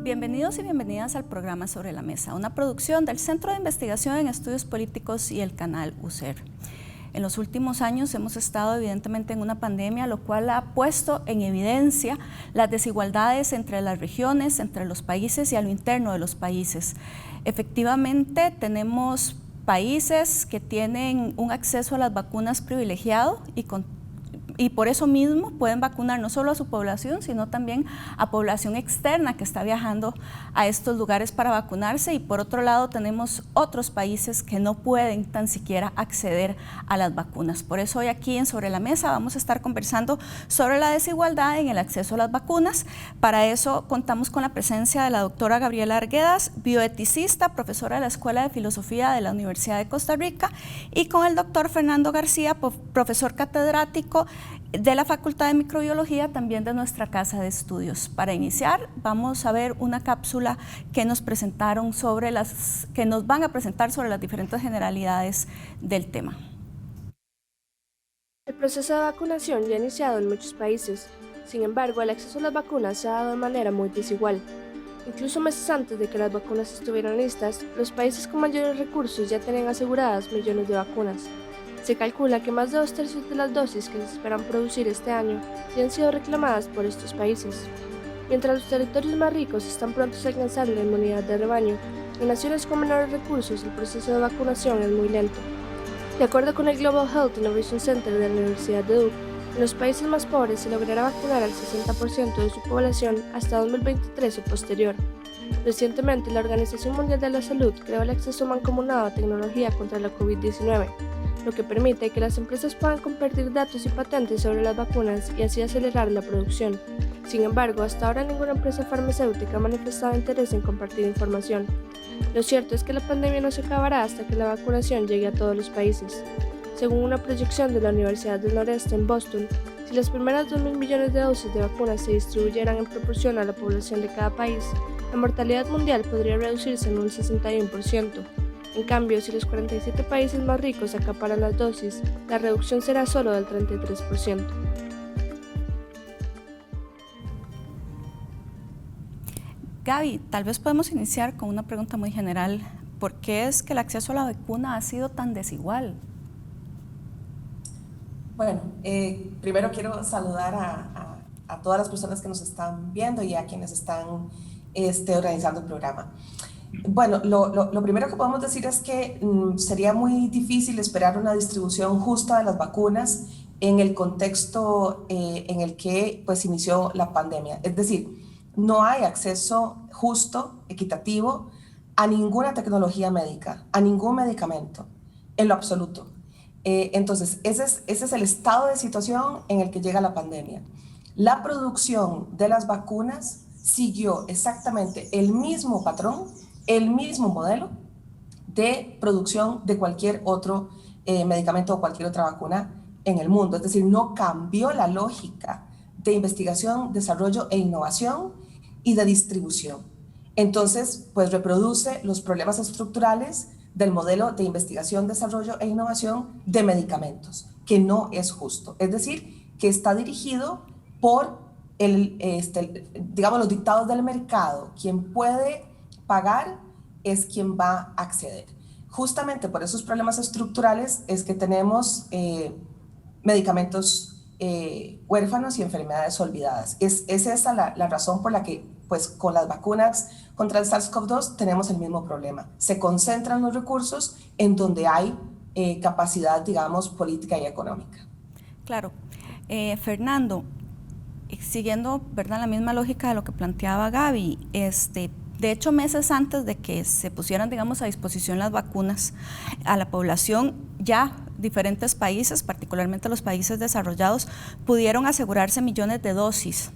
Bienvenidos y bienvenidas al programa Sobre la Mesa, una producción del Centro de Investigación en Estudios Políticos y el canal UCER. En los últimos años hemos estado evidentemente en una pandemia, lo cual ha puesto en evidencia las desigualdades entre las regiones, entre los países y a lo interno de los países. Efectivamente, tenemos países que tienen un acceso a las vacunas privilegiado y por eso mismo pueden vacunar no solo a su población, sino también a población externa que está viajando a estos lugares para vacunarse, y por otro lado tenemos otros países que no pueden tan siquiera acceder a las vacunas. Por eso hoy aquí en Sobre la Mesa vamos a estar conversando sobre la desigualdad en el acceso a las vacunas. Para eso contamos con la presencia de la doctora Gabriela Arguedas, bioeticista, profesora de la Escuela de Filosofía de la Universidad de Costa Rica, y con el doctor Fernando García, profesor catedrático de la Facultad de Microbiología, también de nuestra casa de estudios. Para iniciar, vamos a ver una cápsula que nos presentaron que nos van a presentar sobre las diferentes generalidades del tema. El proceso de vacunación ya ha iniciado en muchos países. Sin embargo, el acceso a las vacunas se ha dado de manera muy desigual. Incluso meses antes de que las vacunas estuvieran listas, los países con mayores recursos ya tenían aseguradas millones de vacunas. Se calcula que más de 2/3 de las dosis que se esperan producir este año ya han sido reclamadas por estos países. Mientras los territorios más ricos están prontos a alcanzar la inmunidad de rebaño, en naciones con menores recursos el proceso de vacunación es muy lento. De acuerdo con el Global Health Innovation Center de la Universidad de Duke, en los países más pobres se logrará vacunar al 60% de su población hasta 2023 o posterior. Recientemente, la Organización Mundial de la Salud creó el acceso mancomunado a tecnología contra la COVID-19, lo que permite que las empresas puedan compartir datos y patentes sobre las vacunas y así acelerar la producción. Sin embargo, hasta ahora ninguna empresa farmacéutica ha manifestado interés en compartir información. Lo cierto es que la pandemia no se acabará hasta que la vacunación llegue a todos los países. Según una proyección de la Universidad del Noreste en Boston, si las primeras 2.000 millones de dosis de vacunas se distribuyeran en proporción a la población de cada país, la mortalidad mundial podría reducirse en un 61%. En cambio, si los 47 países más ricos acaparan las dosis, la reducción será solo del 33%. Gaby, tal vez podemos iniciar con una pregunta muy general. ¿Por qué es que el acceso a la vacuna ha sido tan desigual? Bueno, primero quiero saludar a todas las personas que nos están viendo y a quienes están organizando el programa. Bueno, lo primero que podemos decir es que sería muy difícil esperar una distribución justa de las vacunas en el contexto en el que pues inició la pandemia. Es decir, no hay acceso justo, equitativo a ninguna tecnología médica, a ningún medicamento, en lo absoluto. Entonces, ese es el estado de situación en el que llega la pandemia. La producción de las vacunas siguió exactamente el mismo patrón, el mismo modelo de producción de cualquier otro medicamento o cualquier otra vacuna en el mundo. Es decir, no cambió la lógica de investigación, desarrollo e innovación y de distribución. Entonces, pues reproduce los problemas estructurales del modelo de investigación, desarrollo e innovación de medicamentos, que no es justo. Es decir, que está dirigido por digamos, los dictados del mercado. Quien puede pagar es quien va a acceder. Justamente por esos problemas estructurales es que tenemos medicamentos huérfanos y enfermedades olvidadas. Es esa la razón por la que pues, con las vacunas contra el SARS-CoV-2 tenemos el mismo problema. Se concentran los recursos en donde hay capacidad, digamos, política y económica. Claro. Fernando, siguiendo, ¿verdad?, la misma lógica de lo que planteaba Gaby, de hecho, meses antes de que se pusieran, digamos, a disposición las vacunas a la población, ya diferentes países, particularmente los países desarrollados, pudieron asegurarse millones de dosis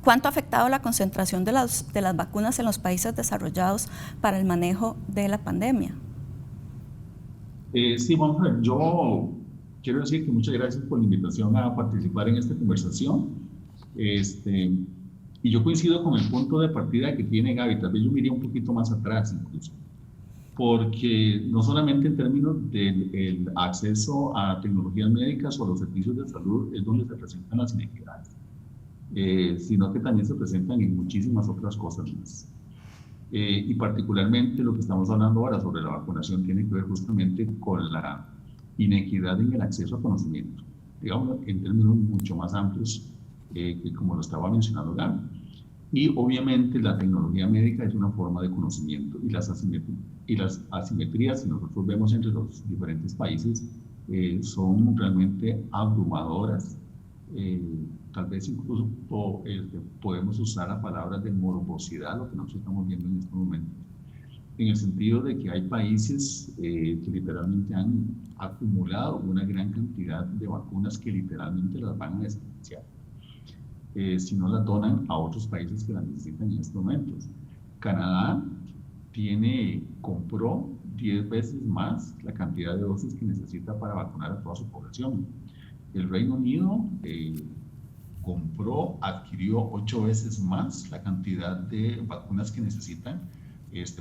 ¿Cuánto ha afectado la concentración de las vacunas en los países desarrollados para el manejo de la pandemia? Sí, vamos a ver, yo quiero decir que muchas gracias por la invitación a participar en esta conversación. Y yo coincido con el punto de partida que tiene Gaby, tal vez yo me iría un poquito más atrás incluso, porque no solamente en términos del acceso a tecnologías médicas o a los servicios de salud es donde se presentan las inequidades, sino que también se presentan en muchísimas otras cosas más. Y particularmente lo que estamos hablando ahora sobre la vacunación tiene que ver justamente con la inequidad en el acceso a conocimiento, digamos en términos mucho más amplios que como lo estaba mencionando Gaby. Y obviamente la tecnología médica es una forma de conocimiento y las asimetrías, si nosotros vemos entre los diferentes países, son realmente abrumadoras. Tal vez incluso podemos usar la palabra de morbosidad, lo que nosotros estamos viendo en estos momentos, en el sentido de que hay países que literalmente han acumulado una gran cantidad de vacunas que literalmente las van a desperdiciar si no las donan a otros países que las necesitan en estos momentos. Canadá compró 10 veces más la cantidad de dosis que necesita para vacunar a toda su población. El Reino Unido adquirió 8 veces más la cantidad de vacunas que necesitan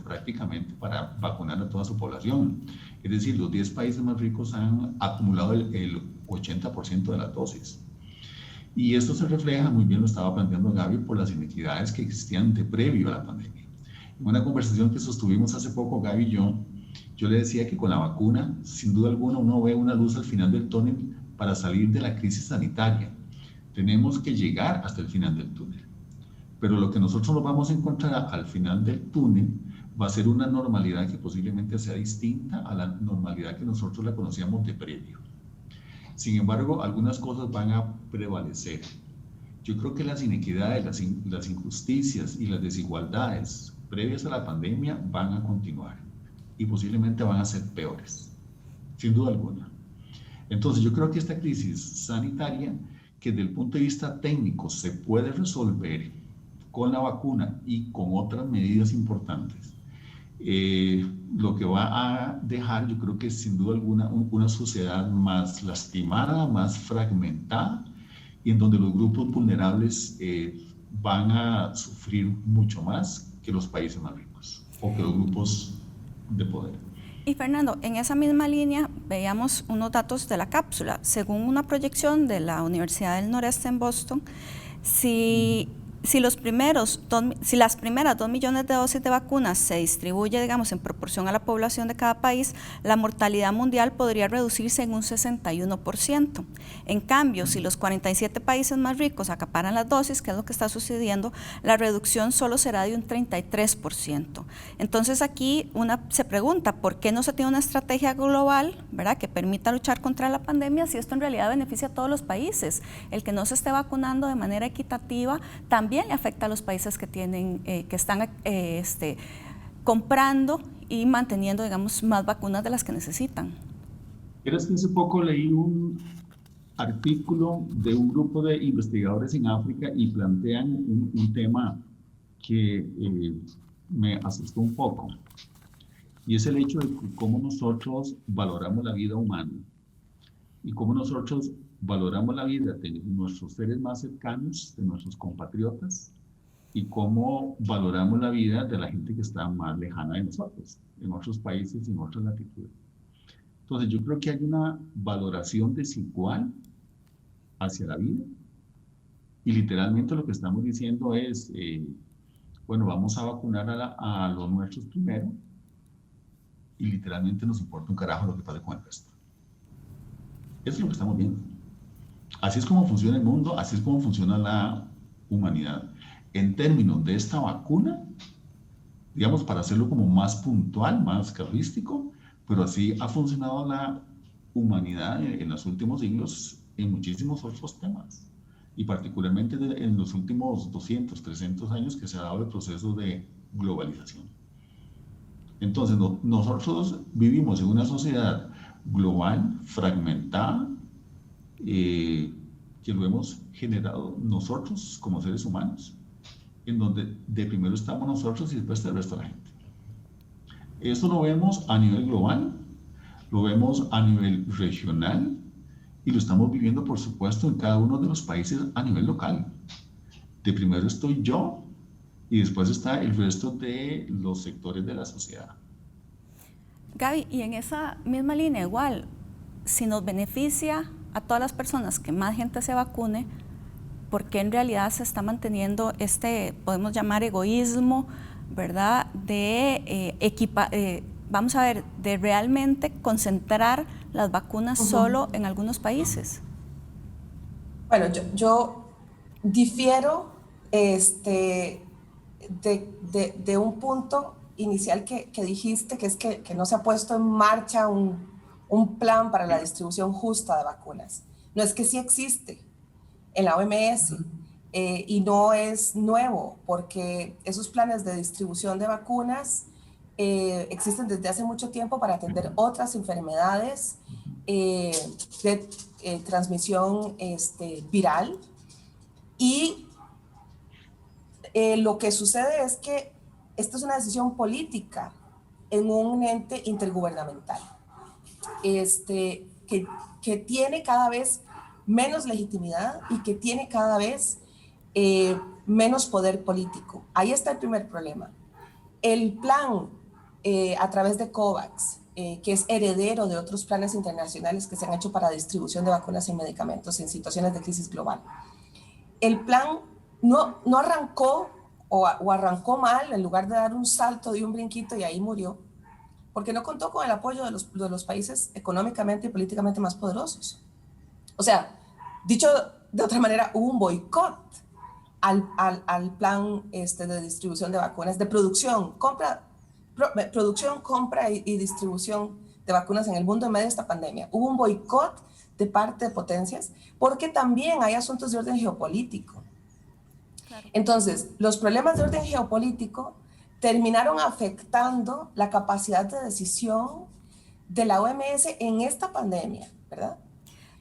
prácticamente para vacunar a toda su población. Es decir, los 10 países más ricos han acumulado el 80% de las dosis. Y esto se refleja, muy bien lo estaba planteando Gaby, por las inequidades que existían de previo a la pandemia. En una conversación que sostuvimos hace poco, Gaby y yo le decía que con la vacuna, sin duda alguna, uno ve una luz al final del túnel para salir de la crisis sanitaria. Tenemos que llegar hasta el final del túnel. Pero lo que nosotros nos vamos a encontrar al final del túnel va a ser una normalidad que posiblemente sea distinta a la normalidad que nosotros la conocíamos de previo. Sin embargo, algunas cosas van a prevalecer. Yo creo que las inequidades, las injusticias y las desigualdades previas a la pandemia van a continuar y posiblemente van a ser peores, sin duda alguna. Entonces, yo creo que esta crisis sanitaria, que desde el punto de vista técnico se puede resolver con la vacuna y con otras medidas importantes, lo que va a dejar, yo creo que sin duda alguna, una sociedad más lastimada, más fragmentada, y en donde los grupos vulnerables van a sufrir mucho más que los países más ricos o que los grupos de poder. Y Fernando, en esa misma línea veíamos unos datos de la cápsula. Según una proyección de la Universidad del Noreste en Boston, si las primeras 2 millones de dosis de vacunas se distribuye, digamos, en proporción a la población de cada país, la mortalidad mundial podría reducirse en un 61%. En cambio, si los 47 países más ricos acaparan las dosis, que es lo que está sucediendo, la reducción solo será de un 33%. Entonces aquí se pregunta, ¿por qué no se tiene una estrategia global, ¿verdad?, que permita luchar contra la pandemia si esto en realidad beneficia a todos los países? El que no se esté vacunando de manera equitativa también le afecta a los países que están comprando y manteniendo, digamos, más vacunas de las que necesitan. ¿Crees que hace poco leí un artículo de un grupo de investigadores en África y plantean un tema que me asustó un poco? Y es el hecho de cómo nosotros valoramos la vida humana y cómo nosotros valoramos la vida de nuestros seres más cercanos, de nuestros compatriotas, y cómo valoramos la vida de la gente que está más lejana de nosotros, en otros países y en otras latitudes. Entonces, yo creo que hay una valoración desigual hacia la vida, y literalmente lo que estamos diciendo es, bueno, vamos a vacunar a los nuestros primero, y literalmente nos importa un carajo lo que pase con el resto. Eso es lo que estamos viendo. Así es como funciona el mundo, así es como funciona la humanidad. En términos de esta vacuna, digamos, para hacerlo como más puntual, más casuístico, pero así ha funcionado la humanidad en los últimos siglos en muchísimos otros temas, y particularmente en los últimos 200, 300 años que se ha dado el proceso de globalización. Entonces, nosotros vivimos en una sociedad global, fragmentada, que lo hemos generado nosotros como seres humanos, en donde de primero estamos nosotros y después está el resto de la gente. Esto lo vemos a nivel global, lo vemos a nivel regional y lo estamos viviendo, por supuesto, en cada uno de los países a nivel local. De primero estoy yo y después está el resto de los sectores de la sociedad. Gaby, y en esa misma línea igual, si nos beneficia a todas las personas que más gente se vacune, ¿por qué en realidad se está manteniendo este, podemos llamar egoísmo, ¿verdad? Vamos a ver, de realmente concentrar las vacunas solo en algunos países. Bueno, yo difiero de un punto inicial que dijiste, que es que no se ha puesto en marcha un plan para la distribución justa de vacunas. No, es que sí existe en la OMS y no es nuevo, porque esos planes de distribución de vacunas existen desde hace mucho tiempo para atender otras enfermedades de transmisión viral. Y lo que sucede es que esta es una decisión política en un ente intergubernamental que tiene cada vez menos legitimidad y que tiene cada vez menos poder político. Ahí está el primer problema. El plan a través de COVAX, que es heredero de otros planes internacionales que se han hecho para distribución de vacunas y medicamentos en situaciones de crisis global. El plan no arrancó o arrancó mal, en lugar de dar un salto, dio un brinquito y ahí murió, porque no contó con el apoyo de los países económicamente y políticamente más poderosos. O sea, dicho de otra manera, hubo un boicot al plan de distribución de vacunas, de producción, compra y distribución de vacunas en el mundo en medio de esta pandemia. Hubo un boicot de parte de potencias porque también hay asuntos de orden geopolítico. Claro. Entonces, los problemas de orden geopolítico terminaron afectando la capacidad de decisión de la OMS en esta pandemia, ¿verdad?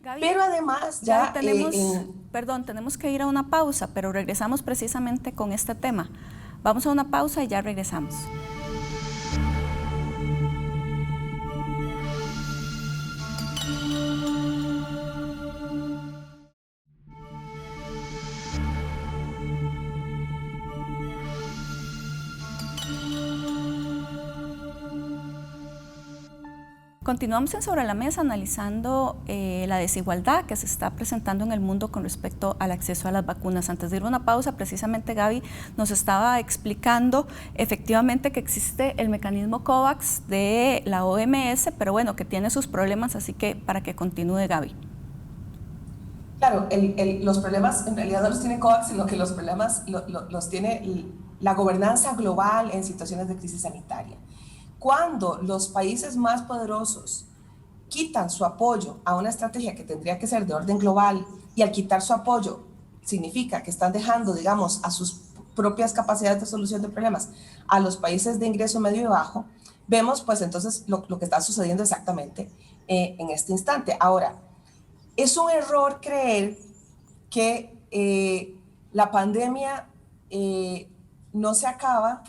Gaby, pero además ya tenemos que ir a una pausa, pero regresamos precisamente con este tema. Vamos a una pausa y ya regresamos. Continuamos en Sobre la Mesa analizando la desigualdad que se está presentando en el mundo con respecto al acceso a las vacunas. Antes de ir a una pausa, precisamente Gaby nos estaba explicando efectivamente que existe el mecanismo COVAX de la OMS, pero bueno, que tiene sus problemas, así que para que continúe Gaby. Claro, los problemas en realidad no los tiene COVAX, sino que los problemas los tiene la gobernanza global en situaciones de crisis sanitaria. Cuando los países más poderosos quitan su apoyo a una estrategia que tendría que ser de orden global, y al quitar su apoyo significa que están dejando, digamos, a sus propias capacidades de solución de problemas a los países de ingreso medio y bajo, vemos pues entonces lo que está sucediendo exactamente en este instante. Ahora, es un error creer que la pandemia no se acaba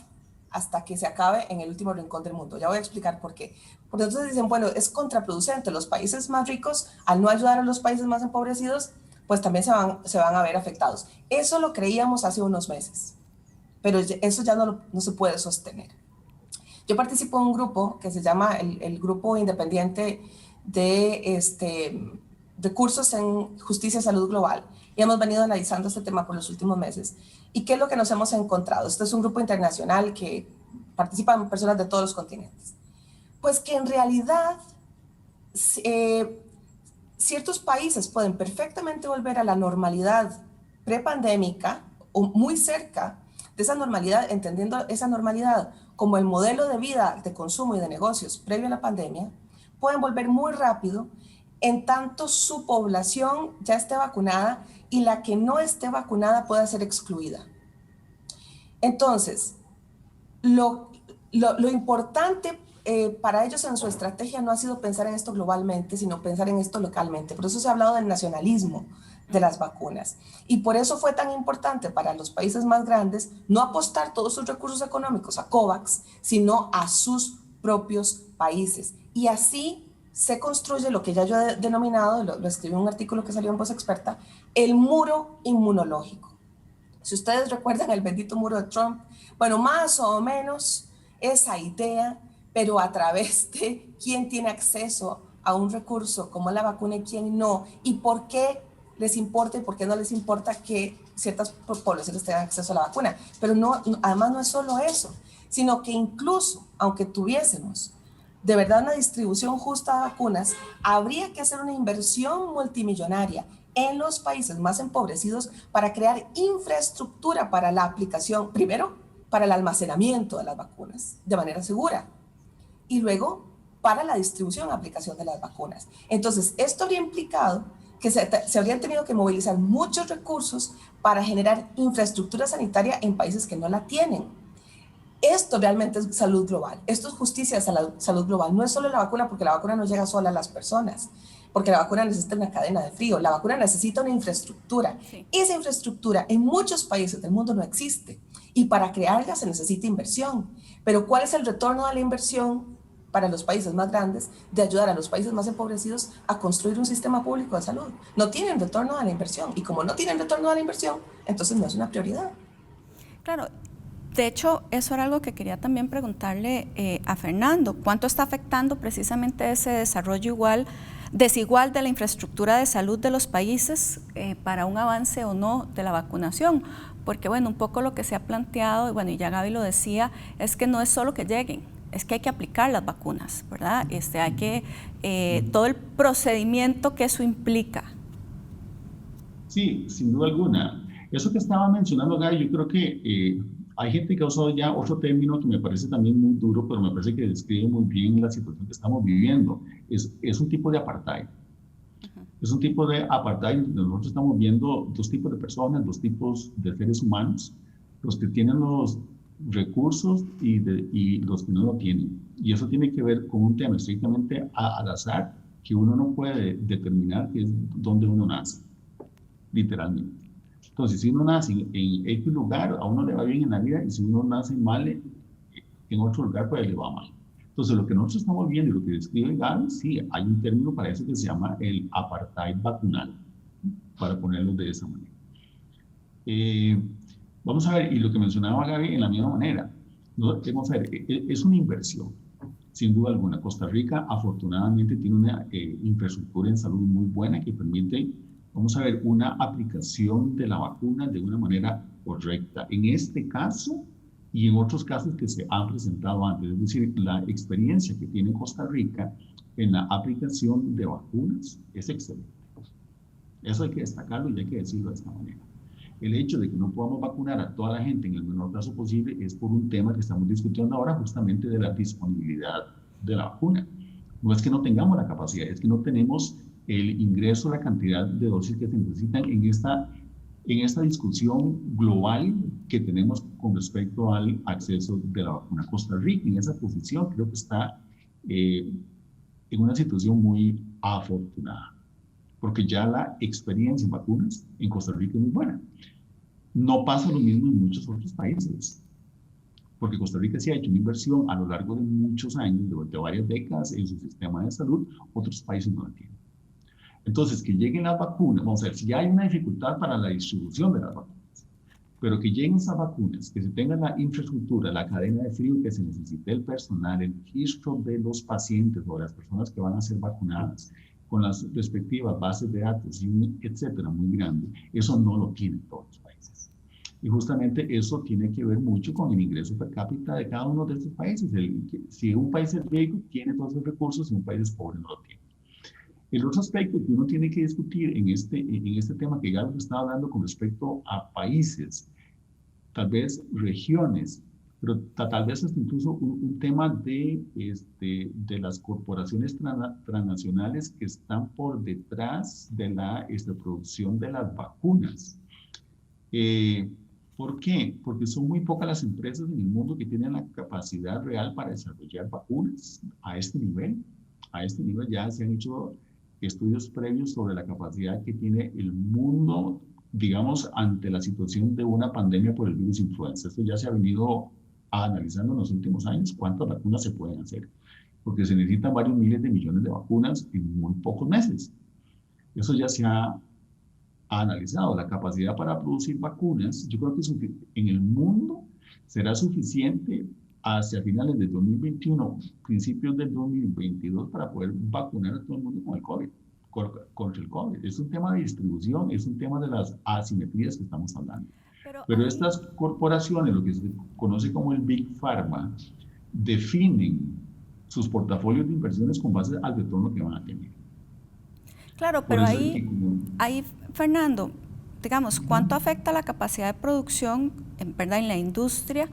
hasta que se acabe en el último rincón del mundo. Ya voy a explicar por qué. Porque entonces dicen, bueno, es contraproducente. Los países más ricos, al no ayudar a los países más empobrecidos, pues también se van a ver afectados. Eso lo creíamos hace unos meses, pero eso ya no se puede sostener. Yo participo en un grupo que se llama el Grupo Independiente de cursos en Justicia y Salud Global, y hemos venido analizando este tema por los últimos meses. ¿Y qué es lo que nos hemos encontrado? Este es un grupo internacional que participan personas de todos los continentes. Pues que en realidad ciertos países pueden perfectamente volver a la normalidad prepandémica o muy cerca de esa normalidad, entendiendo esa normalidad como el modelo de vida, de consumo y de negocios previo a la pandemia, pueden volver muy rápido en tanto su población ya esté vacunada y la que no esté vacunada pueda ser excluida. Entonces, lo importante para ellos en su estrategia no ha sido pensar en esto globalmente, sino pensar en esto localmente. Por eso se ha hablado del nacionalismo de las vacunas. Y por eso fue tan importante para los países más grandes no apostar todos sus recursos económicos a COVAX, sino a sus propios países. Y así se construye lo que ya yo he denominado, lo escribí en un artículo que salió en Voz Experta, el muro inmunológico. Si ustedes recuerdan el bendito muro de Trump, bueno, más o menos esa idea, pero a través de quién tiene acceso a un recurso como la vacuna y quién no, y por qué les importa y por qué no les importa que ciertas poblaciones tengan acceso a la vacuna. Pero además no es solo eso, sino que incluso, aunque tuviésemos de verdad una distribución justa de vacunas, habría que hacer una inversión multimillonaria en los países más empobrecidos para crear infraestructura para la aplicación, primero, para el almacenamiento de las vacunas de manera segura y luego para la distribución y aplicación de las vacunas. Entonces, esto habría implicado que se habrían tenido que movilizar muchos recursos para generar infraestructura sanitaria en países que no la tienen. Esto realmente es salud global, esto es justicia de salud global, no es solo la vacuna, porque la vacuna no llega sola a las personas, porque la vacuna necesita una cadena de frío, la vacuna necesita una infraestructura. Sí. Esa infraestructura en muchos países del mundo no existe y para crearla se necesita inversión. Pero ¿cuál es el retorno de la inversión para los países más grandes de ayudar a los países más empobrecidos a construir un sistema público de salud? No tienen retorno de la inversión y como no tienen retorno de la inversión, entonces no es una prioridad. Claro. De hecho, eso era algo que quería también preguntarle a Fernando. ¿Cuánto está afectando precisamente ese desarrollo desigual de la infraestructura de salud de los países para un avance o no de la vacunación? Porque, bueno, un poco lo que se ha planteado, y bueno, y ya Gaby lo decía, es que no es solo que lleguen, es que hay que aplicar las vacunas, ¿verdad? Hay que, todo el procedimiento que eso implica. Sí, sin duda alguna. Eso que estaba mencionando, Gaby, yo creo que hay gente que ha usado ya otro término que me parece también muy duro, pero me parece que describe muy bien la situación que estamos viviendo. Es un tipo de apartheid. Es un tipo de apartheid donde nosotros estamos viendo dos tipos de personas, dos tipos de seres humanos, los que tienen los recursos y los que no lo tienen. Y eso tiene que ver con un tema estrictamente al azar, que uno no puede determinar que es donde uno nace, literalmente. Entonces, si uno nace en X lugar, a uno le va bien en la vida, y si uno nace mal en otro lugar, pues le va mal. Entonces, lo que nosotros estamos viendo y lo que describe Gaby, sí, hay un término para eso que se llama el apartheid vacunal, para ponerlo de esa manera. Vamos a ver, y lo que mencionaba Gaby en la misma manera, vamos a ver, es una inversión, sin duda alguna. Costa Rica, afortunadamente, tiene una infraestructura en salud muy buena que permite, vamos a ver, una aplicación de la vacuna de una manera correcta. En este caso y en otros casos que se han presentado antes, es decir, la experiencia que tiene Costa Rica en la aplicación de vacunas es excelente. Eso hay que destacarlo y hay que decirlo de esta manera. El hecho de que no podamos vacunar a toda la gente en el menor plazo posible es por un tema que estamos discutiendo ahora, justamente de la disponibilidad de la vacuna. No es que no tengamos la capacidad, es que no tenemos el ingreso, la cantidad de dosis que se necesitan en esta discusión global que tenemos con respecto al acceso de la vacuna. Costa Rica en esa posición creo que está en una situación muy afortunada, porque ya la experiencia en vacunas en Costa Rica es muy buena. No pasa lo mismo en muchos otros países, porque Costa Rica sí ha hecho una inversión a lo largo de muchos años, de varias décadas en su sistema de salud, otros países no la tienen. Entonces, que lleguen las vacunas, vamos a ver, si ya hay una dificultad para la distribución de las vacunas, pero que lleguen esas vacunas, que se tenga la infraestructura, la cadena de frío que se necesite, el personal, el registro de los pacientes o de las personas que van a ser vacunadas, con las respectivas bases de datos, etcétera, muy grande, eso no lo tienen todos los países. Y justamente eso tiene que ver mucho con el ingreso per cápita de cada uno de estos países. Si un país es rico, tiene todos los recursos, si un país es pobre, no lo tiene. El otro aspecto que uno tiene que discutir en este tema que Gaby estaba hablando con respecto a países, tal vez regiones, pero tal vez hasta incluso un tema de las corporaciones transnacionales que están por detrás de la producción de las vacunas. ¿Por qué? Porque son muy pocas las empresas en el mundo que tienen la capacidad real para desarrollar vacunas a este nivel. A este nivel ya se han hecho estudios previos sobre la capacidad que tiene el mundo, digamos, ante la situación de una pandemia por el virus influenza. Esto ya se ha venido analizando en los últimos años, cuántas vacunas se pueden hacer, porque se necesitan varios miles de millones de vacunas en muy pocos meses. Eso ya se ha analizado. La capacidad para producir vacunas, yo creo que en el mundo será suficiente hacia finales de 2021, principios del 2022, para poder vacunar a todo el mundo con el COVID, contra el COVID. Es un tema de distribución, es un tema de las asimetrías que estamos hablando. Pero estas corporaciones, lo que se conoce como el Big Pharma, definen sus portafolios de inversiones con base al retorno que van a tener. Claro, pero ahí, Fernando, digamos, ¿cuánto afecta la capacidad de producción, ¿verdad?, en la industria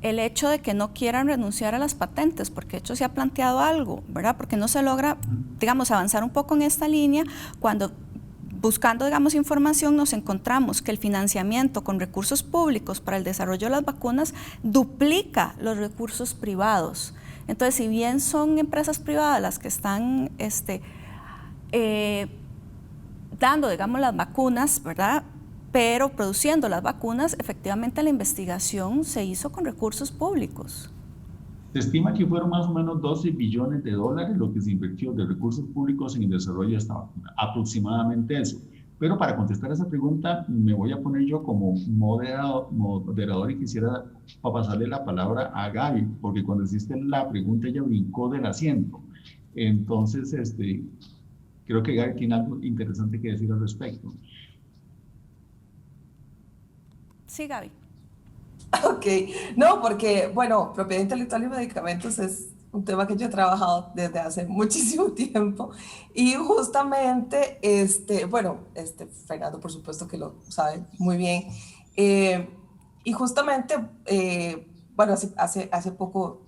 el hecho de que no quieran renunciar a las patentes? Porque de hecho se ha planteado algo, ¿verdad? Porque no se logra, digamos, avanzar un poco en esta línea cuando, buscando, digamos, información, nos encontramos que el financiamiento con recursos públicos para el desarrollo de las vacunas duplica los recursos privados. Entonces, si bien son empresas privadas las que están dando, digamos, las vacunas, ¿verdad?, pero produciendo las vacunas, efectivamente la investigación se hizo con recursos públicos. Se estima que fueron más o menos 12 billones de dólares lo que se invirtió de recursos públicos en el desarrollo de esta vacuna, aproximadamente eso. Pero para contestar esa pregunta, me voy a poner yo como moderador y quisiera pasarle la palabra a Gaby, porque cuando hiciste la pregunta ella brincó del asiento. Entonces, creo que Gaby tiene algo interesante que decir al respecto. Sí, Gaby. Ok, no, porque, bueno, propiedad intelectual y medicamentos es un tema que yo he trabajado desde hace muchísimo tiempo y justamente, Fernando, por supuesto que lo sabe muy bien, y justamente, bueno, hace poco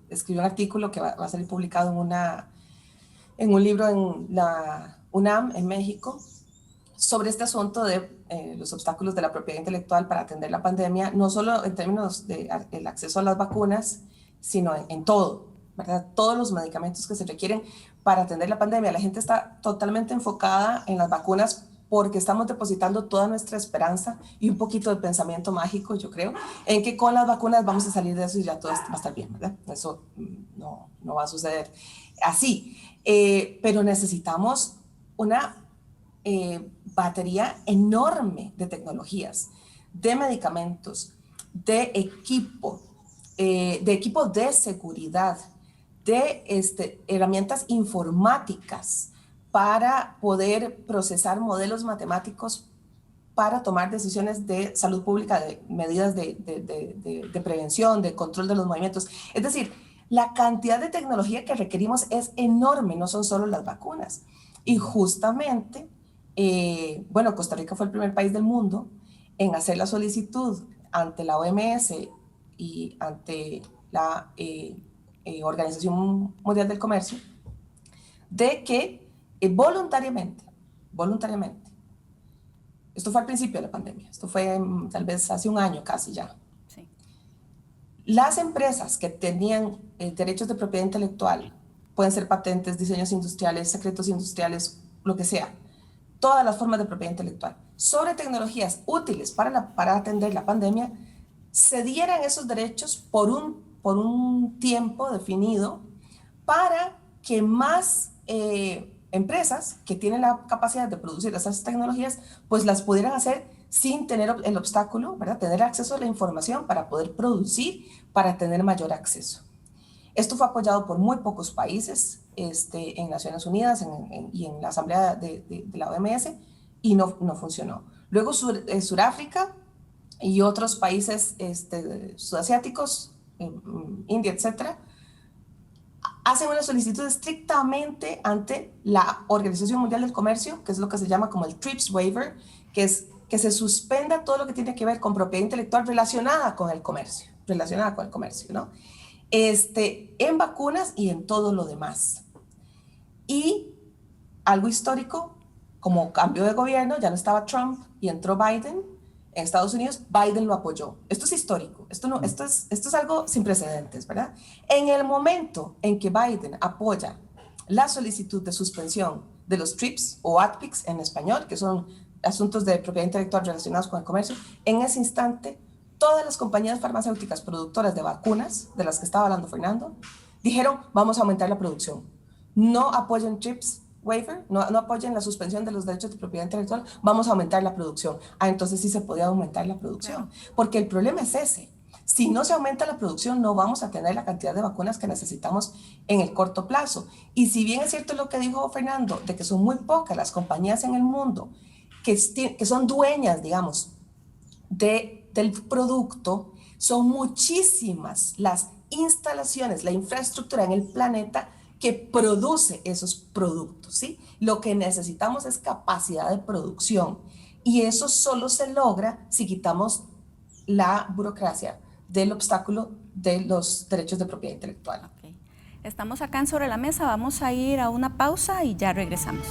escribí un artículo que va a salir publicado en un libro en la UNAM en México, sobre este asunto de los obstáculos de la propiedad intelectual para atender la pandemia, no solo en términos del acceso a las vacunas, sino en todo, ¿verdad? Todos los medicamentos que se requieren para atender la pandemia. La gente está totalmente enfocada en las vacunas porque estamos depositando toda nuestra esperanza y un poquito de pensamiento mágico, yo creo, en que con las vacunas vamos a salir de eso y ya todo va a estar bien, ¿verdad? Eso no va a suceder así. Pero necesitamos una batería enorme de tecnologías, de medicamentos, de equipo de seguridad, de herramientas informáticas para poder procesar modelos matemáticos para tomar decisiones de salud pública, de medidas de prevención, de control de los movimientos. Es decir, la cantidad de tecnología que requerimos es enorme, no son solo las vacunas. Y justamente, bueno, Costa Rica fue el primer país del mundo en hacer la solicitud ante la OMS y ante la Organización Mundial del Comercio de que voluntariamente, esto fue al principio de la pandemia, esto fue tal vez hace un año casi ya, sí. Las empresas que tenían derechos de propiedad intelectual, pueden ser patentes, diseños industriales, secretos industriales, lo que sea, todas las formas de propiedad intelectual, sobre tecnologías útiles para atender la pandemia, cedieran esos derechos por un tiempo definido para que más empresas que tienen la capacidad de producir esas tecnologías, pues las pudieran hacer sin tener el obstáculo, ¿verdad? Tener acceso a la información para poder producir, para tener mayor acceso. Esto fue apoyado por muy pocos países en Naciones Unidas y en la Asamblea de la OMS y no funcionó. Luego Sudáfrica y otros países sudasiáticos, India, etcétera, hacen una solicitud estrictamente ante la Organización Mundial del Comercio, que es lo que se llama como el TRIPS waiver, que es que se suspenda todo lo que tiene que ver con propiedad intelectual relacionada con el comercio, ¿no? En vacunas y en todo lo demás. Y algo histórico, como cambio de gobierno, ya no estaba Trump y entró Biden en Estados Unidos, Biden lo apoyó. Esto es histórico, esto es algo sin precedentes, ¿verdad? En el momento en que Biden apoya la solicitud de suspensión de los TRIPS o ATPICs en español, que son asuntos de propiedad intelectual relacionados con el comercio, en ese instante todas las compañías farmacéuticas productoras de vacunas, de las que estaba hablando Fernando, dijeron vamos a aumentar la producción. No apoyen TRIPS waiver, no apoyen la suspensión de los derechos de propiedad intelectual, vamos a aumentar la producción. Entonces sí se podía aumentar la producción, porque el problema es ese. Si no se aumenta la producción, no vamos a tener la cantidad de vacunas que necesitamos en el corto plazo. Y si bien es cierto lo que dijo Fernando, de que son muy pocas las compañías en el mundo que son dueñas, digamos, del producto, son muchísimas las instalaciones, la infraestructura en el planeta que produce esos productos, ¿sí? Lo que necesitamos es capacidad de producción y eso solo se logra si quitamos la burocracia del obstáculo de los derechos de propiedad intelectual. Okay. Estamos acá en Sobre la Mesa, vamos a ir a una pausa y ya regresamos.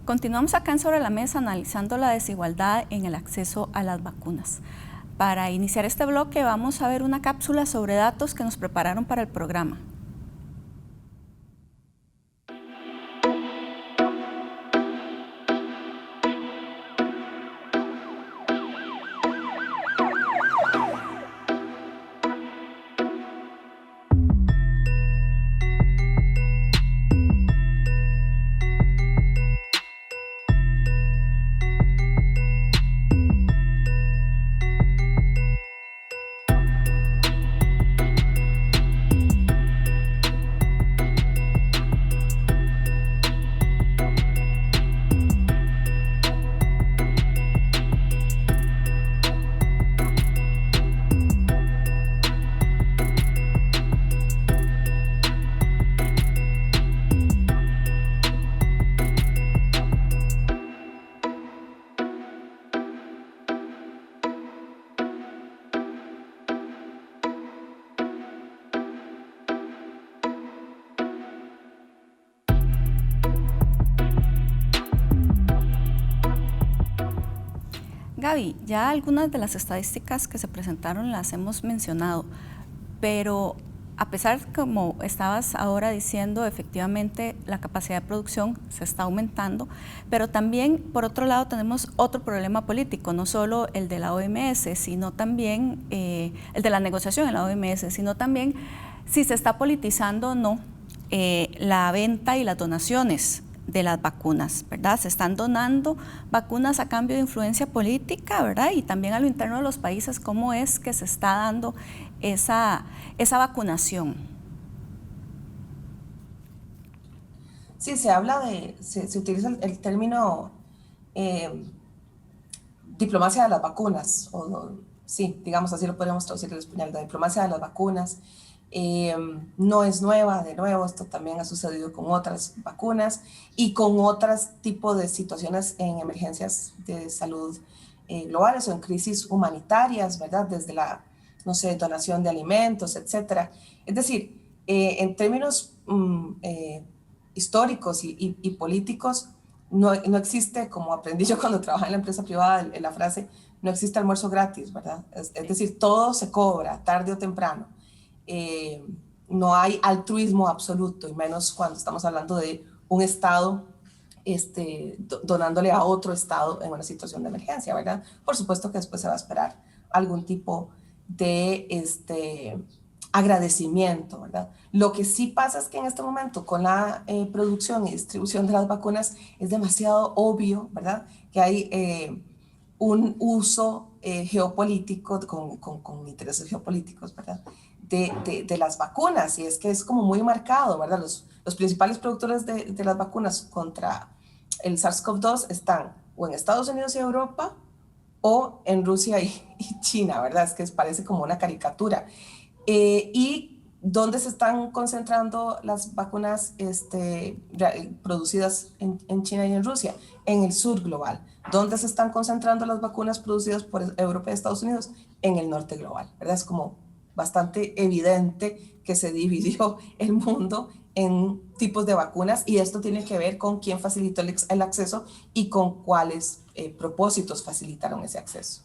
Continuamos acá en Sobre la Mesa analizando la desigualdad en el acceso a las vacunas. Para iniciar este bloque vamos a ver una cápsula sobre datos que nos prepararon para el programa. Gaby, ya algunas de las estadísticas que se presentaron las hemos mencionado, pero a pesar, como estabas ahora diciendo, efectivamente la capacidad de producción se está aumentando, pero también, por otro lado, tenemos otro problema político, no solo el de la OMS, sino también el de la negociación en la OMS, sino también si se está politizando o no la venta y las donaciones de las vacunas, ¿verdad? Se están donando vacunas a cambio de influencia política, ¿verdad? Y también a lo interno de los países, ¿cómo es que se está dando esa vacunación? Sí, se habla se utiliza el término diplomacia de las vacunas, sí, digamos así lo podemos traducir en español, la diplomacia de las vacunas. No es nueva, de nuevo, esto también ha sucedido con otras vacunas y con otros tipos de situaciones en emergencias de salud globales o en crisis humanitarias, ¿verdad? Desde la, no sé, donación de alimentos, etcétera. Es decir, en términos históricos y políticos, no existe, como aprendí yo cuando trabajaba en la empresa privada, la frase, no existe almuerzo gratis, ¿verdad? Es decir, todo se cobra, tarde o temprano. No hay altruismo absoluto, y menos cuando estamos hablando de un Estado donándole a otro Estado en una situación de emergencia, ¿verdad? Por supuesto que después se va a esperar algún tipo de agradecimiento, ¿verdad? Lo que sí pasa es que en este momento con la producción y distribución de las vacunas es demasiado obvio, ¿verdad? Que hay un uso geopolítico con intereses geopolíticos, ¿verdad? De las vacunas, y es que es como muy marcado, ¿verdad? Los principales productores de las vacunas contra el SARS-CoV-2 están o en Estados Unidos y Europa o en Rusia y China, ¿verdad? Es que parece como una caricatura. ¿Y dónde se están concentrando las vacunas producidas en China y en Rusia? En el sur global. ¿Dónde se están concentrando las vacunas producidas por Europa y Estados Unidos? En el norte global, ¿verdad? Es como bastante evidente que se dividió el mundo en tipos de vacunas, y esto tiene que ver con quién facilitó el acceso y con cuáles propósitos facilitaron ese acceso.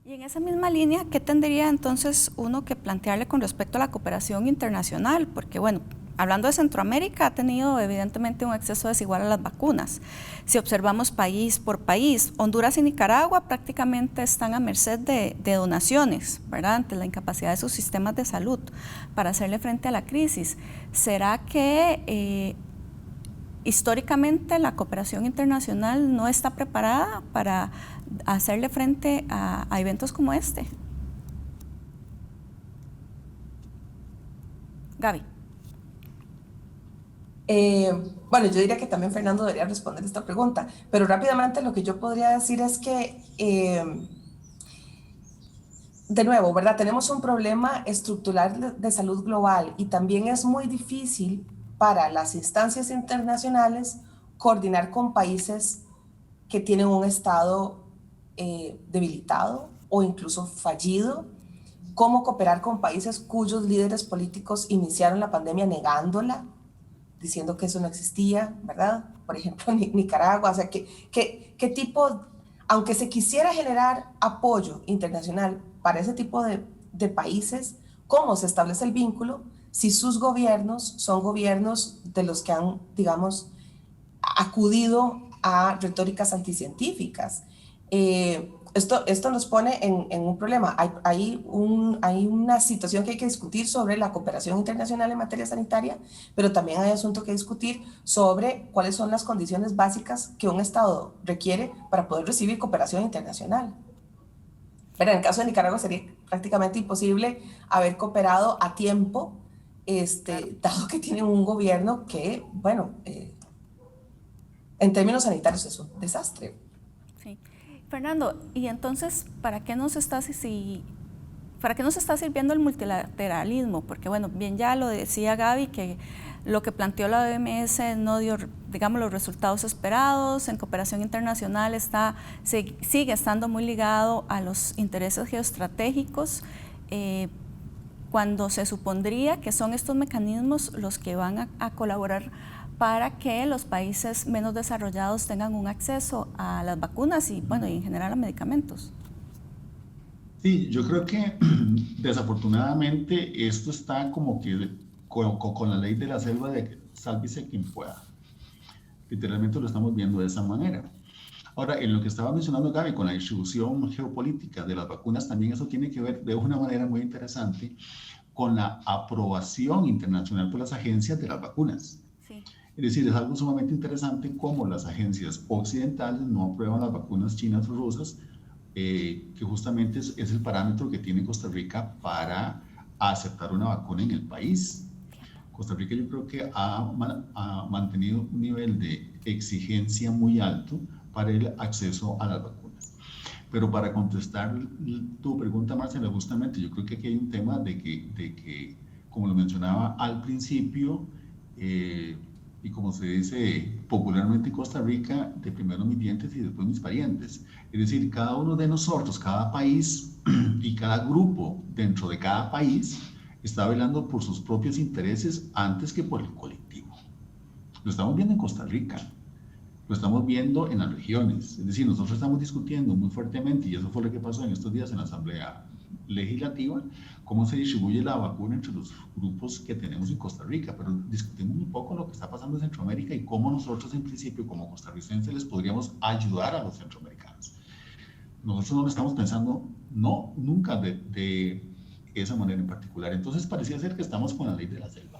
Y en esa misma línea, ¿qué tendría entonces uno que plantearle con respecto a la cooperación internacional? Porque bueno, hablando de Centroamérica, ha tenido evidentemente un acceso desigual a las vacunas. Si observamos país por país, Honduras y Nicaragua prácticamente están a merced de donaciones, ¿verdad?, ante la incapacidad de sus sistemas de salud para hacerle frente a la crisis. ¿Será que históricamente la cooperación internacional no está preparada para hacerle frente a eventos como este? Gaby. Bueno, yo diría que también Fernando debería responder esta pregunta, pero rápidamente lo que yo podría decir es que, de nuevo, ¿verdad? Tenemos un problema estructural de salud global y también es muy difícil para las instancias internacionales coordinar con países que tienen un estado debilitado o incluso fallido, cómo cooperar con países cuyos líderes políticos iniciaron la pandemia negándola, diciendo que eso no existía, ¿verdad? Por ejemplo, Nicaragua. O sea, ¿qué tipo, aunque se quisiera generar apoyo internacional para ese tipo de países, cómo se establece el vínculo si sus gobiernos son gobiernos de los que han, digamos, acudido a retóricas anticientíficas? Esto nos pone en un problema. Hay una situación que hay que discutir sobre la cooperación internacional en materia sanitaria, pero también hay asunto que discutir sobre cuáles son las condiciones básicas que un Estado requiere para poder recibir cooperación internacional. Pero en el caso de Nicaragua sería prácticamente imposible haber cooperado a tiempo, dado que tienen un gobierno que, bueno, en términos sanitarios es un desastre. Sí. Fernando, y entonces, ¿para qué nos está sirviendo el multilateralismo? Porque bueno, bien ya lo decía Gaby, que lo que planteó la OMS no dio, digamos, los resultados esperados. En cooperación internacional sigue estando muy ligado a los intereses geoestratégicos, cuando se supondría que son estos mecanismos los que van a colaborar para que los países menos desarrollados tengan un acceso a las vacunas y, bueno, y en general a medicamentos. Sí, yo creo que desafortunadamente esto está como que con la ley de la selva de que sálvese quien pueda. Literalmente lo estamos viendo de esa manera. Ahora, en lo que estaba mencionando Gaby, con la distribución geopolítica de las vacunas, también eso tiene que ver de una manera muy interesante con la aprobación internacional por las agencias de las vacunas. Sí. Es decir, es algo sumamente interesante cómo las agencias occidentales no aprueban las vacunas chinas o rusas, que justamente es el parámetro que tiene Costa Rica para aceptar una vacuna en el país. Costa Rica yo creo que ha mantenido un nivel de exigencia muy alto para el acceso a las vacunas. Pero para contestar tu pregunta, Marcela, justamente yo creo que aquí hay un tema de que como lo mencionaba al principio, y como se dice popularmente en Costa Rica, de primero mis dientes y después mis parientes. Es decir, cada uno de nosotros, cada país y cada grupo dentro de cada país está velando por sus propios intereses antes que por el colectivo. Lo estamos viendo en Costa Rica, lo estamos viendo en las regiones. Es decir, nosotros estamos discutiendo muy fuertemente, y eso fue lo que pasó en estos días en la Asamblea Legislativa, cómo se distribuye la vacuna entre los grupos que tenemos en Costa Rica, pero discutimos muy poco lo que está pasando en Centroamérica y cómo nosotros en principio como costarricenses les podríamos ayudar a los centroamericanos. Nosotros no lo estamos pensando, no, nunca de esa manera en particular. Entonces parecía ser que estamos con la ley de la selva.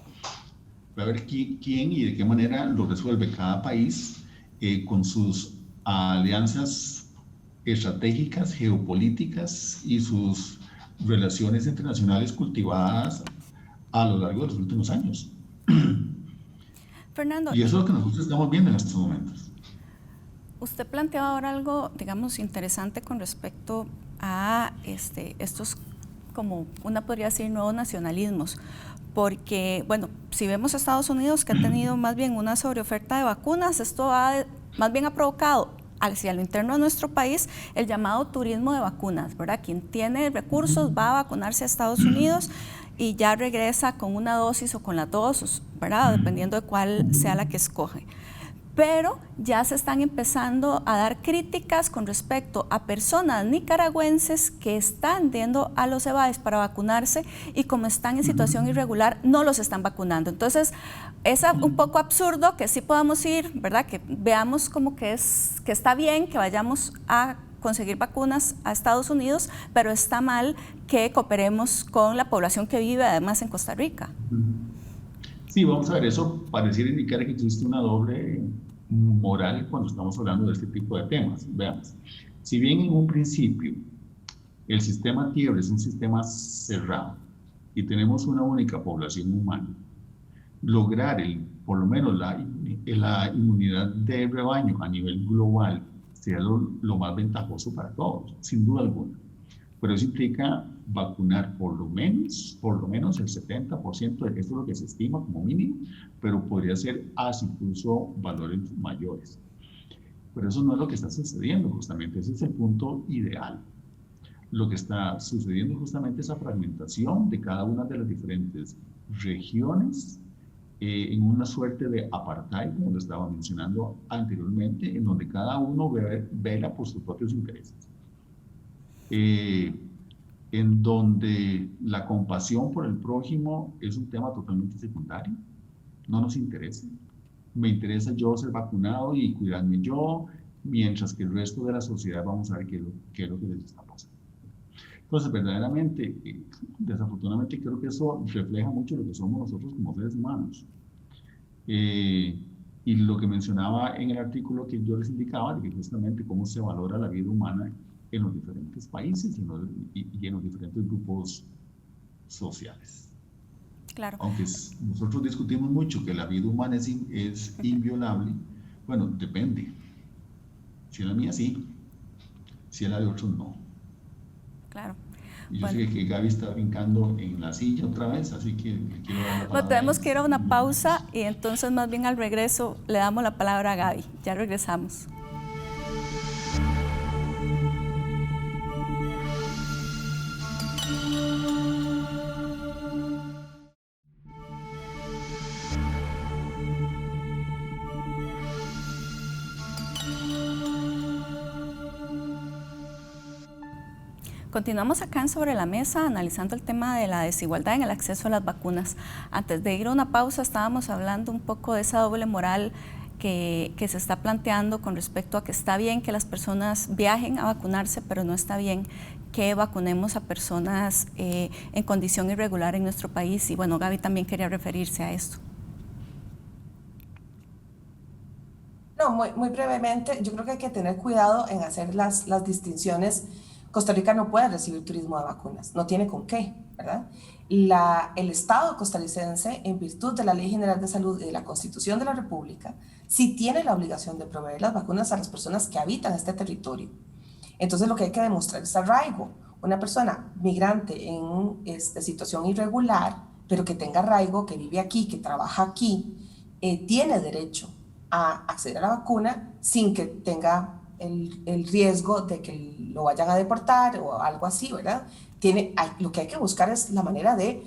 A ver quién y de qué manera lo resuelve cada país con sus alianzas estratégicas, geopolíticas y sus relaciones internacionales cultivadas a lo largo de los últimos años. Fernando, y eso es lo que nosotros estamos viendo en estos momentos. Usted planteaba ahora algo, digamos, interesante con respecto a estos, como una podría decir, nuevos nacionalismos, porque, bueno, si vemos a Estados Unidos, que ha tenido más bien una sobreoferta de vacunas, esto más bien ha provocado hacia lo interno de nuestro país el llamado turismo de vacunas, ¿verdad? Quien tiene recursos va a vacunarse a Estados Unidos y ya regresa con una dosis o con las dos, ¿verdad? Dependiendo de cuál sea la que escoge. Pero ya se están empezando a dar críticas con respecto a personas nicaragüenses que están yendo a los EVAES para vacunarse y como están en situación irregular no los están vacunando. Entonces es un poco absurdo que sí podamos ir, ¿verdad? Que veamos como que está bien que vayamos a conseguir vacunas a Estados Unidos, pero está mal que cooperemos con la población que vive además en Costa Rica. Sí, vamos a ver, eso pareciera indicar que existe una doble moral cuando estamos hablando de este tipo de temas. Veamos, si bien en un principio el sistema Tierra es un sistema cerrado y tenemos una única población humana, lograr por lo menos la inmunidad de rebaño a nivel global sería lo más ventajoso para todos, sin duda alguna. Pero eso implica vacunar por lo menos el 70%, esto es lo que se estima como mínimo, pero podría ser hasta incluso valores mayores. Pero eso no es lo que está sucediendo justamente, ese es el punto ideal. Lo que está sucediendo justamente es esa fragmentación de cada una de las diferentes regiones en una suerte de apartheid, como lo estaba mencionando anteriormente, en donde cada uno vela por sus propios intereses. En donde la compasión por el prójimo es un tema totalmente secundario, no nos interesa. Me interesa yo ser vacunado y cuidarme yo, mientras que el resto de la sociedad vamos a ver qué es lo que les está pasando. Entonces, verdaderamente, desafortunadamente creo que eso refleja mucho lo que somos nosotros como seres humanos. Y lo que mencionaba en el artículo que yo les indicaba, de que justamente cómo se valora la vida humana en los diferentes países y en los diferentes grupos sociales. Claro. Aunque nosotros discutimos mucho que la vida humana es inviolable, bueno, depende. Si es la mía, sí. Si es la de otros, no. Claro. Y yo sé que Gaby está brincando en la silla otra vez, así que le quiero dar la palabra. Bueno, tenemos que ir a una pausa y entonces más bien al regreso le damos la palabra a Gaby. Ya regresamos. Continuamos acá en Sobre la Mesa analizando el tema de la desigualdad en el acceso a las vacunas. Antes de ir a una pausa estábamos hablando un poco de esa doble moral que se está planteando con respecto a que está bien que las personas viajen a vacunarse, pero no está bien que vacunemos a personas en condición irregular en nuestro país. Y bueno, Gaby también quería referirse a esto. No, muy brevemente, yo creo que hay que tener cuidado en hacer las distinciones. Costa Rica no puede recibir turismo de vacunas, no tiene con qué, ¿verdad? El Estado costarricense, en virtud de la Ley General de Salud y de la Constitución de la República, sí tiene la obligación de proveer las vacunas a las personas que habitan este territorio. Entonces, lo que hay que demostrar es arraigo. Una persona migrante en situación irregular, pero que tenga arraigo, que vive aquí, que trabaja aquí, tiene derecho a acceder a la vacuna sin que tenga el riesgo de que lo vayan a deportar o algo así, ¿verdad? Lo que hay que buscar es la manera de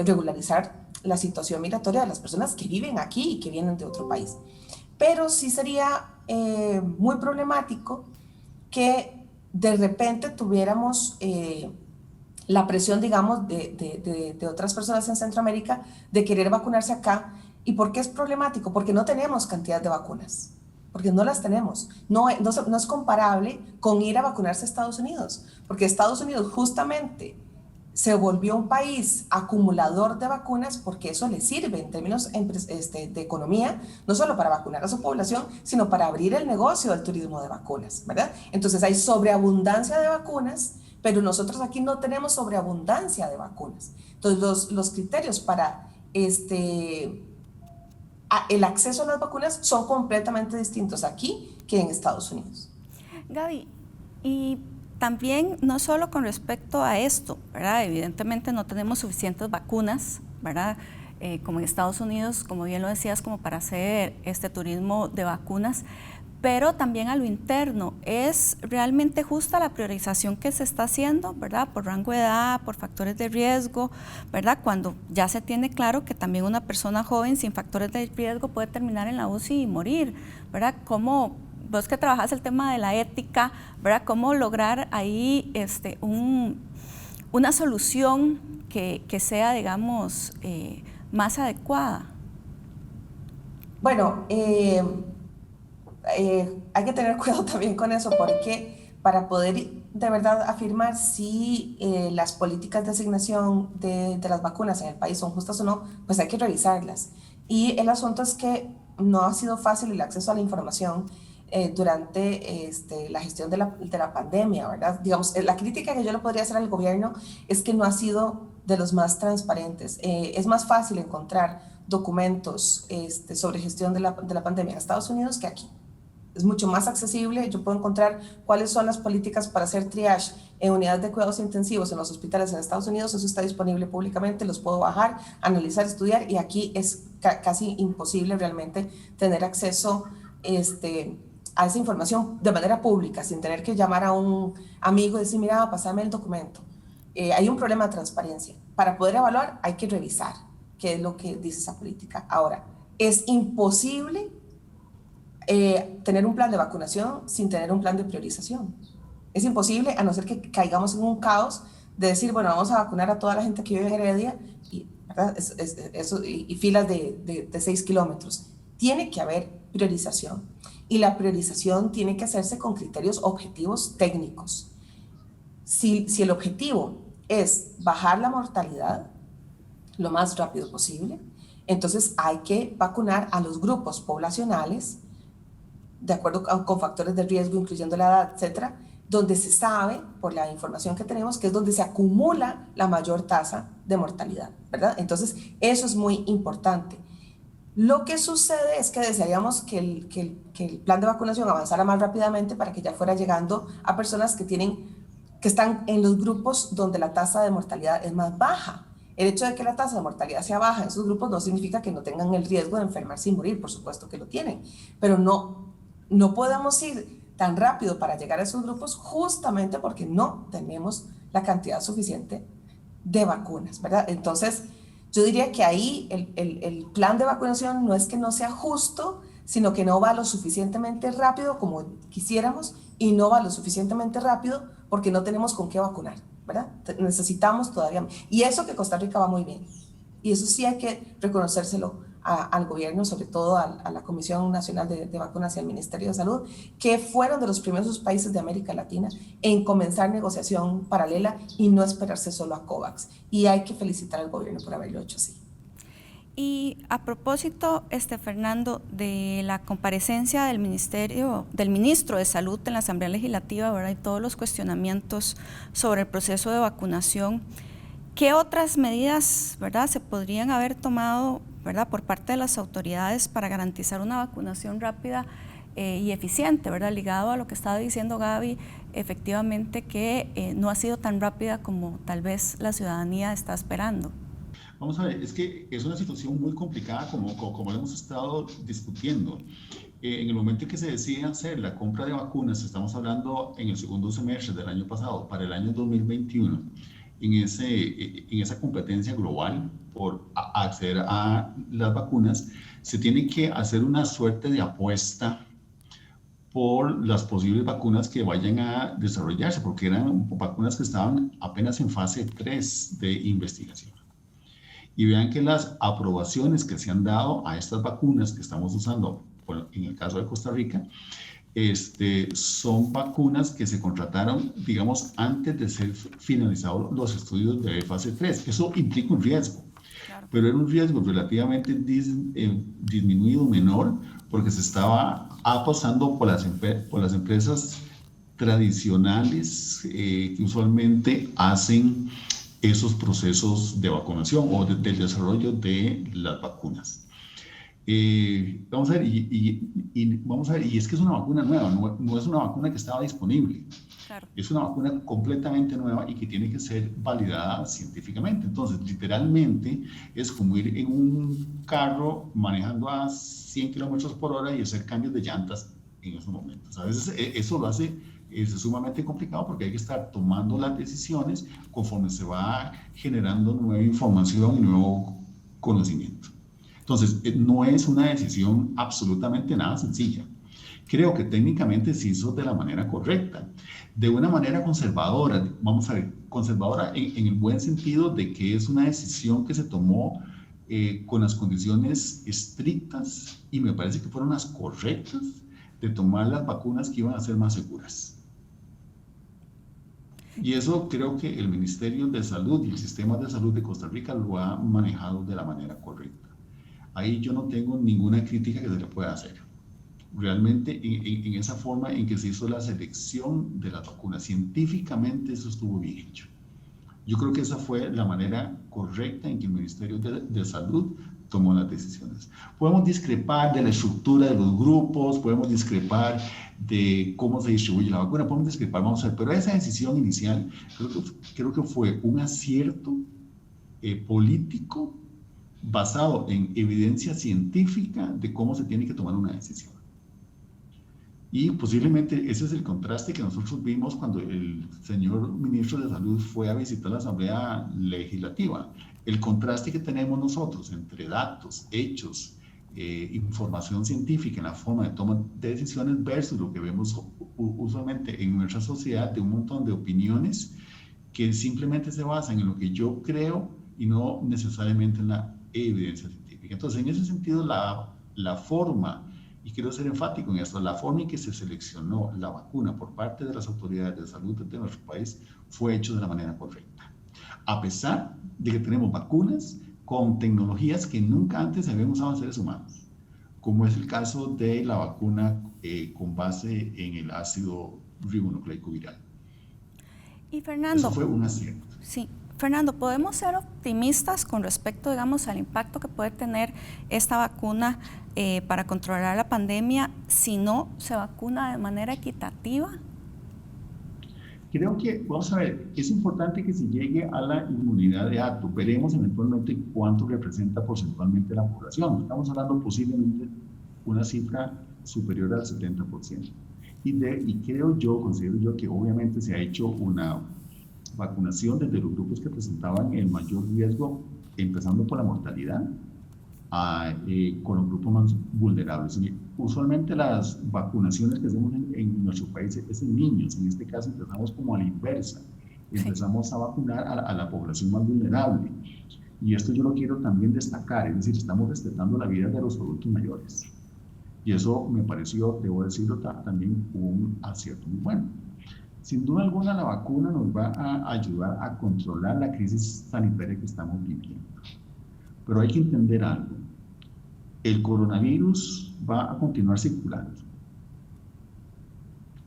regularizar la situación migratoria de las personas que viven aquí y que vienen de otro país. Pero sí sería muy problemático que de repente tuviéramos la presión, digamos, de otras personas en Centroamérica de querer vacunarse acá. ¿Y por qué es problemático? Porque no tenemos cantidad de vacunas. Porque no las tenemos. No es comparable con ir a vacunarse a Estados Unidos, porque Estados Unidos justamente se volvió un país acumulador de vacunas porque eso le sirve en términos de economía, no solo para vacunar a su población, sino para abrir el negocio del turismo de vacunas, ¿verdad? Entonces hay sobreabundancia de vacunas, pero nosotros aquí no tenemos sobreabundancia de vacunas. Entonces los criterios para el acceso a las vacunas son completamente distintos aquí que en Estados Unidos. Gaby, y también no solo con respecto a esto, ¿verdad? Evidentemente no tenemos suficientes vacunas, ¿verdad? Como en Estados Unidos, como bien lo decías, como para hacer este turismo de vacunas, pero también a lo interno. ¿Es realmente justa la priorización que se está haciendo, verdad? Por rango de edad, por factores de riesgo, ¿verdad? Cuando ya se tiene claro que también una persona joven sin factores de riesgo puede terminar en la UCI y morir, ¿verdad? ¿Cómo, vos que trabajás el tema de la ética, ¿verdad? ¿Cómo lograr ahí una solución que sea, digamos, más adecuada? Bueno, hay que tener cuidado también con eso, porque para poder de verdad afirmar si las políticas de asignación de las vacunas en el país son justas o no, pues hay que revisarlas. Y el asunto es que no ha sido fácil el acceso a la información durante la gestión de la pandemia, ¿verdad? Digamos, la crítica que yo le podría hacer al gobierno es que no ha sido de los más transparentes. Es más fácil encontrar documentos sobre gestión de la pandemia en Estados Unidos que aquí. Es mucho más accesible, yo puedo encontrar cuáles son las políticas para hacer triage en unidades de cuidados intensivos en los hospitales en Estados Unidos, eso está disponible públicamente, los puedo bajar, analizar, estudiar, y aquí es casi imposible realmente tener acceso a esa información de manera pública, sin tener que llamar a un amigo y decir, mira, pásame el documento. Hay un problema de transparencia. Para poder evaluar hay que revisar qué es lo que dice esa política. Ahora, es imposible tener un plan de vacunación sin tener un plan de priorización. Es imposible, a no ser que caigamos en un caos de decir, bueno, vamos a vacunar a toda la gente que vive en Heredia y, ¿verdad? Y filas de 6 kilómetros. Tiene que haber priorización, y la priorización tiene que hacerse con criterios objetivos técnicos. Si el objetivo es bajar la mortalidad lo más rápido posible, entonces hay que vacunar a los grupos poblacionales de acuerdo con factores de riesgo, incluyendo la edad, etcétera, donde se sabe, por la información que tenemos, que es donde se acumula la mayor tasa de mortalidad, ¿verdad? Entonces, eso es muy importante. Lo que sucede es que desearíamos que el plan de vacunación avanzara más rápidamente para que ya fuera llegando a personas que están en los grupos donde la tasa de mortalidad es más baja. El hecho de que la tasa de mortalidad sea baja en esos grupos no significa que no tengan el riesgo de enfermarse y morir, por supuesto que lo tienen, pero no podemos ir tan rápido para llegar a esos grupos justamente porque no tenemos la cantidad suficiente de vacunas, ¿verdad? Entonces, yo diría que ahí el plan de vacunación no es que no sea justo, sino que no va lo suficientemente rápido como quisiéramos, y no va lo suficientemente rápido porque no tenemos con qué vacunar, ¿verdad? Necesitamos todavía, y eso que Costa Rica va muy bien, y eso sí hay que reconocérselo al gobierno, sobre todo a la Comisión Nacional de Vacunas y al Ministerio de Salud, que fueron de los primeros países de América Latina en comenzar negociación paralela y no esperarse solo a COVAX. Y hay que felicitar al gobierno por haberlo hecho así. Y a propósito, Fernando, de la comparecencia del ministro de Salud en la Asamblea Legislativa, ¿verdad? Y todos los cuestionamientos sobre el proceso de vacunación, ¿qué otras medidas, ¿verdad?, se podrían haber tomado, ¿verdad?, por parte de las autoridades para garantizar una vacunación rápida y eficiente, ¿verdad?, ligado a lo que estaba diciendo Gaby, efectivamente que no ha sido tan rápida como tal vez la ciudadanía está esperando? Vamos a ver, es que es una situación muy complicada como lo hemos estado discutiendo. En el momento en que se decide hacer la compra de vacunas, estamos hablando en el segundo semestre del año pasado, para el año 2021, en esa competencia global por acceder a las vacunas, se tiene que hacer una suerte de apuesta por las posibles vacunas que vayan a desarrollarse, porque eran vacunas que estaban apenas en fase 3 de investigación. Y vean que las aprobaciones que se han dado a estas vacunas que estamos usando, en el caso de Costa Rica, son vacunas que se contrataron, digamos, antes de ser finalizados los estudios de fase 3. Eso implica un riesgo, claro, pero era un riesgo relativamente disminuido, menor, porque se estaba apostando por las empresas tradicionales que usualmente hacen esos procesos de vacunación o del desarrollo de las vacunas. Vamos a ver, y es que es una vacuna nueva, no es una vacuna que estaba disponible. Claro. Es una vacuna completamente nueva y que tiene que ser validada científicamente. Entonces, literalmente, es como ir en un carro manejando a 100 kilómetros por hora y hacer cambios de llantas en esos momentos. A veces eso lo hace es sumamente complicado porque hay que estar tomando las decisiones conforme se va generando nueva información, nuevo conocimiento. Entonces, no es una decisión absolutamente nada sencilla. Creo que técnicamente se hizo de la manera correcta, de una manera conservadora, vamos a ver, conservadora en el buen sentido de que es una decisión que se tomó con las condiciones estrictas y me parece que fueron las correctas de tomar las vacunas que iban a ser más seguras. Y eso creo que el Ministerio de Salud y el Sistema de Salud de Costa Rica lo ha manejado de la manera correcta. Ahí yo no tengo ninguna crítica que se le pueda hacer. Realmente en esa forma en que se hizo la selección de las vacunas, científicamente eso estuvo bien hecho. Yo creo que esa fue la manera correcta en que el Ministerio de Salud tomó las decisiones. Podemos discrepar de la estructura de los grupos, podemos discrepar de cómo se distribuye la vacuna, podemos discrepar, vamos a ver, pero esa decisión inicial creo que fue un acierto político basado en evidencia científica de cómo se tiene que tomar una decisión. Y posiblemente ese es el contraste que nosotros vimos cuando el señor ministro de Salud fue a visitar la Asamblea Legislativa. El contraste que tenemos nosotros entre datos, hechos, información científica en la forma de toma de decisiones versus lo que vemos usualmente en nuestra sociedad de un montón de opiniones que simplemente se basan en lo que yo creo y no necesariamente en la evidencia científica. Entonces, en ese sentido, la forma, y quiero ser enfático en esto, la forma en que se seleccionó la vacuna por parte de las autoridades de salud de nuestro país fue hecho de la manera correcta. A pesar de que tenemos vacunas con tecnologías que nunca antes se habían usado en seres humanos, como es el caso de la vacuna con base en el ácido ribonucleico viral. Y Fernando, eso fue un acierto. Sí. Fernando, ¿podemos ser optimistas con respecto, digamos, al impacto que puede tener esta vacuna para controlar la pandemia si no se vacuna de manera equitativa? Creo que, vamos a ver, es importante que se llegue a la inmunidad de acto. Veremos eventualmente cuánto representa porcentualmente la población. Estamos hablando posiblemente una cifra superior al 70%. Y creo yo, considero yo que obviamente se ha hecho una vacunación desde los grupos que presentaban el mayor riesgo, empezando por la mortalidad, con los grupos más vulnerables. Usualmente las vacunaciones que hacemos en nuestro país es en niños, en este caso empezamos como a la inversa, empezamos a vacunar a la población más vulnerable. Y esto yo lo quiero también destacar, es decir, estamos respetando la vida de los adultos mayores. Y eso me pareció, debo decirlo, también un acierto muy bueno. Sin duda alguna, la vacuna nos va a ayudar a controlar la crisis sanitaria que estamos viviendo. Pero hay que entender algo. El coronavirus va a continuar circulando.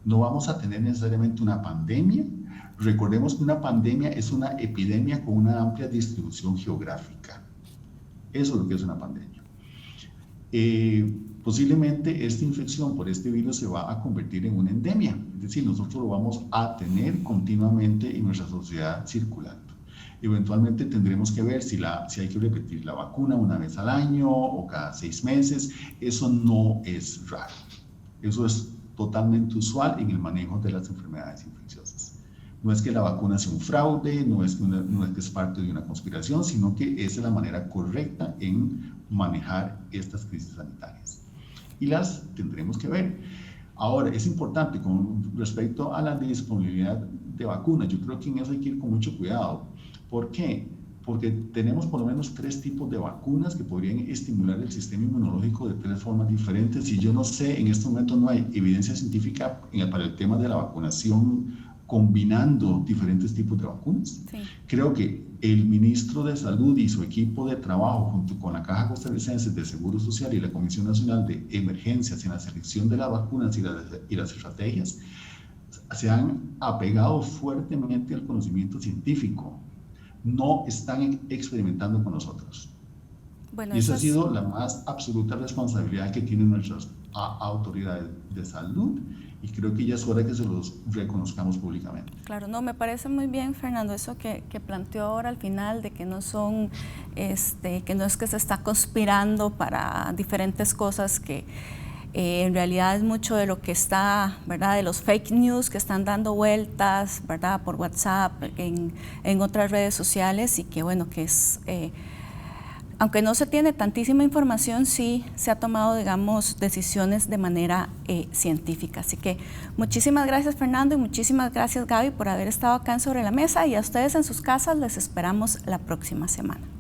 No vamos a tener necesariamente una pandemia. Recordemos que una pandemia es una epidemia con una amplia distribución geográfica. Eso es lo que es una pandemia. Posiblemente esta infección por este virus se va a convertir en una endemia, es decir, nosotros lo vamos a tener continuamente en nuestra sociedad circulando. Eventualmente tendremos que ver si hay que repetir la vacuna una vez al año o cada 6 meses. Eso no es raro, eso es totalmente usual en el manejo de las enfermedades infecciosas. No es que la vacuna sea un fraude, no es que es parte de una conspiración, sino que es la manera correcta en manejar estas crisis sanitarias. Y las tendremos que ver. Ahora, es importante con respecto a la disponibilidad de vacunas. Yo creo que en eso hay que ir con mucho cuidado. ¿Por qué? Porque tenemos por lo menos 3 tipos de vacunas que podrían estimular el sistema inmunológico de 3 formas diferentes. Y yo no sé, en este momento no hay evidencia científica para el tema de la vacunación combinando diferentes tipos de vacunas. Sí. Creo que el ministro de Salud y su equipo de trabajo junto con la Caja Costarricense de Seguro Social y la Comisión Nacional de Emergencias en la selección de las vacunas y las estrategias se han apegado fuertemente al conocimiento científico. No están experimentando con nosotros. Bueno, y esa ha sido la más absoluta responsabilidad que tienen nuestras autoridades de salud y creo que ya es hora que se los reconozcamos públicamente. Claro, no, me parece muy bien, Fernando, eso que planteó ahora al final de que no son, que no es que se está conspirando para diferentes cosas que En realidad es mucho de lo que está, ¿verdad?, de los fake news que están dando vueltas, ¿verdad?, por WhatsApp, en otras redes sociales, y que bueno, que es, aunque no se tiene tantísima información, sí se ha tomado, digamos, decisiones de manera científica. Así que muchísimas gracias, Fernando, y muchísimas gracias, Gaby, por haber estado acá en Sobre la Mesa, y a ustedes en sus casas les esperamos la próxima semana.